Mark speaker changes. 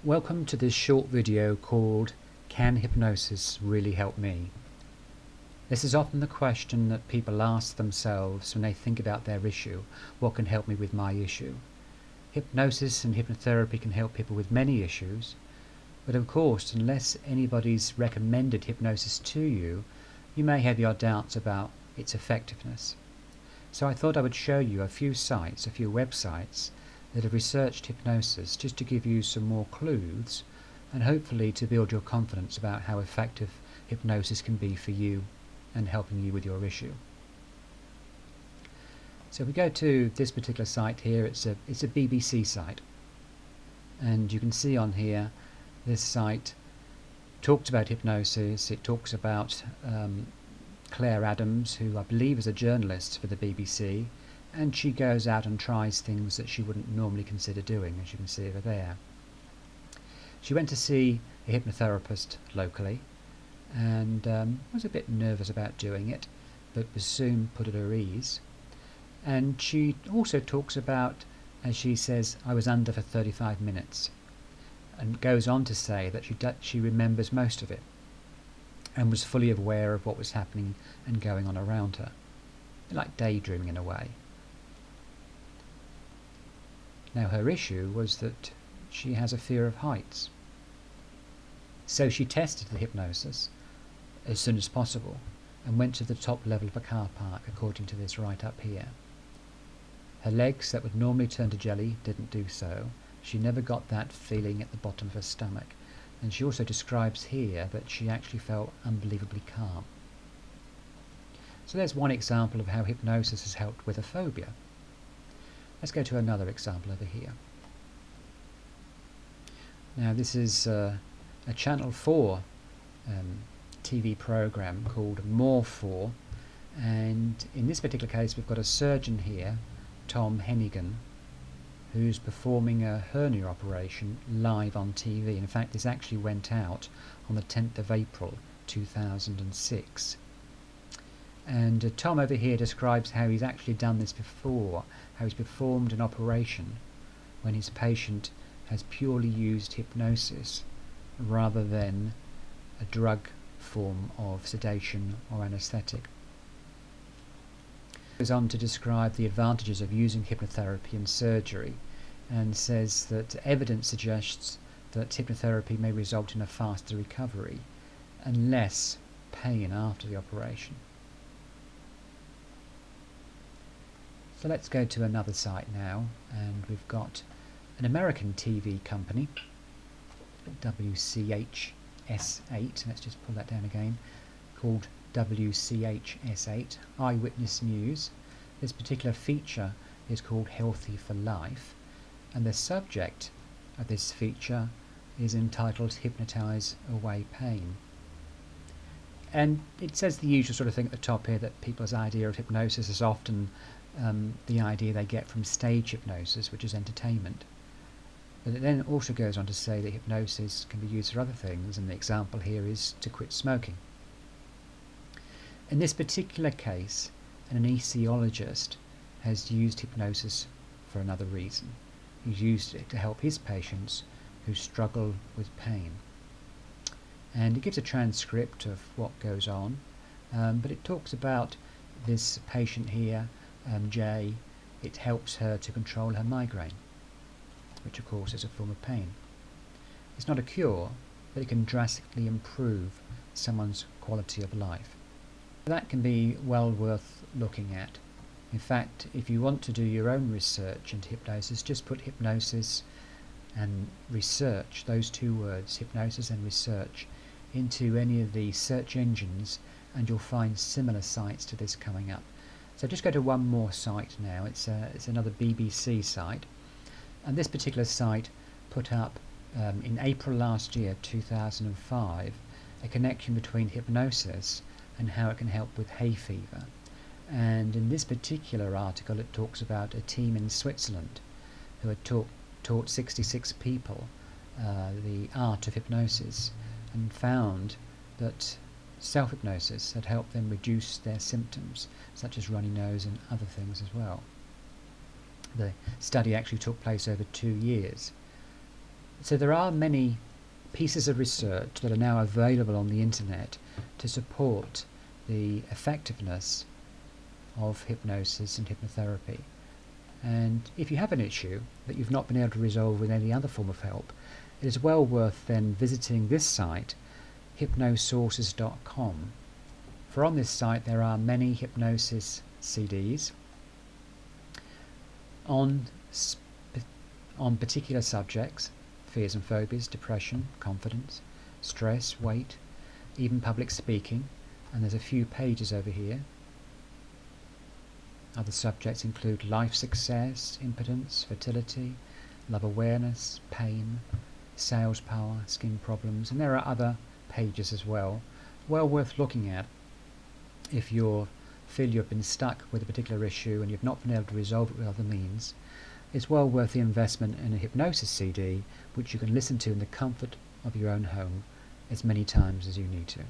Speaker 1: Welcome to this short video called Can Hypnosis Really Help Me? This is often the question that people ask themselves when they think about their issue. What can help me with my issue? Hypnosis and hypnotherapy can help people with many issues, but of course, unless anybody's recommended hypnosis to you, you may have your doubts about its effectiveness. So I thought I would show you a few sites, a few websites that have researched hypnosis just to give you some more clues and hopefully to build your confidence about how effective hypnosis can be for you and helping you with your issue. So if we go to this particular site here, it's a BBC site, and you can see on here this site talks about hypnosis. It talks about Claire Adams, who I believe is a journalist for the BBC, and she goes out and tries things that she wouldn't normally consider doing, as you can see over there. She went to see a hypnotherapist locally and was a bit nervous about doing it, but was soon put at her ease. And she also talks about, as she says, I was under for 35 minutes, and goes on to say that she remembers most of it and was fully aware of what was happening and going on around her, like daydreaming in a way. Now her issue was that she has a fear of heights. So she tested the hypnosis as soon as possible and went to the top level of a car park, according to this right up here. Her legs that would normally turn to jelly didn't do so. She never got that feeling at the bottom of her stomach, and she also describes here that she actually felt unbelievably calm. So there's one example of how hypnosis has helped with a phobia. Let's go to another example over here. Now this is a Channel 4 TV program called More 4, and in this particular case we've got a surgeon here, Tom Hennigan, who's performing a hernia operation live on TV. In fact, this actually went out on the 10th of April 2006. And Tom over here describes how he's actually done this before, how he's performed an operation when his patient has purely used hypnosis rather than a drug form of sedation or anesthetic. He goes on to describe the advantages of using hypnotherapy in surgery and says that evidence suggests that hypnotherapy may result in a faster recovery and less pain after the operation. So let's go to another site now, and we've got an American TV company, WCHS8, let's just pull that down again, called WCHS8, Eyewitness News. This particular feature is called Healthy for Life, and the subject of this feature is entitled Hypnotize Away Pain. And it says the usual sort of thing at the top here, that people's idea of hypnosis is often the idea they get from stage hypnosis, which is entertainment. But it then also goes on to say that hypnosis can be used for other things, and the example here is to quit smoking. In this particular case, an anesthesiologist has used hypnosis for another reason. He's used it to help his patients who struggle with pain. And it gives a transcript of what goes on, but it talks about this patient here, Jay. It helps her to control her migraine, which of course is a form of pain. It's not a cure, but it can drastically improve someone's quality of life. That can be well worth looking at. In fact, if you want to do your own research into hypnosis, just put hypnosis and research, those two words, hypnosis and research, into any of the search engines, and you'll find similar sites to this coming up. So just go to one more site now. It's another BBC site, and this particular site put up in April last year, 2005, a connection between hypnosis and how it can help with hay fever. And in this particular article it talks about a team in Switzerland who had taught 66 people the art of hypnosis, and found that self-hypnosis had helped them reduce their symptoms, such as runny nose and other things as well. The study actually took place over 2 years. So there are many pieces of research that are now available on the internet to support the effectiveness of hypnosis and hypnotherapy. And if you have an issue that you've not been able to resolve with any other form of help, it is well worth then visiting this site, hypnosources.com. For on this site there are many hypnosis CDs on particular subjects: fears and phobias, depression, confidence, stress, weight, even public speaking, and there's a few pages over here. Other subjects include life success, impotence, fertility, love awareness, pain, sales power, skin problems, and there are other pages as well. Well worth looking at if you feel you've been stuck with a particular issue and you've not been able to resolve it with other means. It's well worth the investment in a hypnosis CD, which you can listen to in the comfort of your own home as many times as you need to.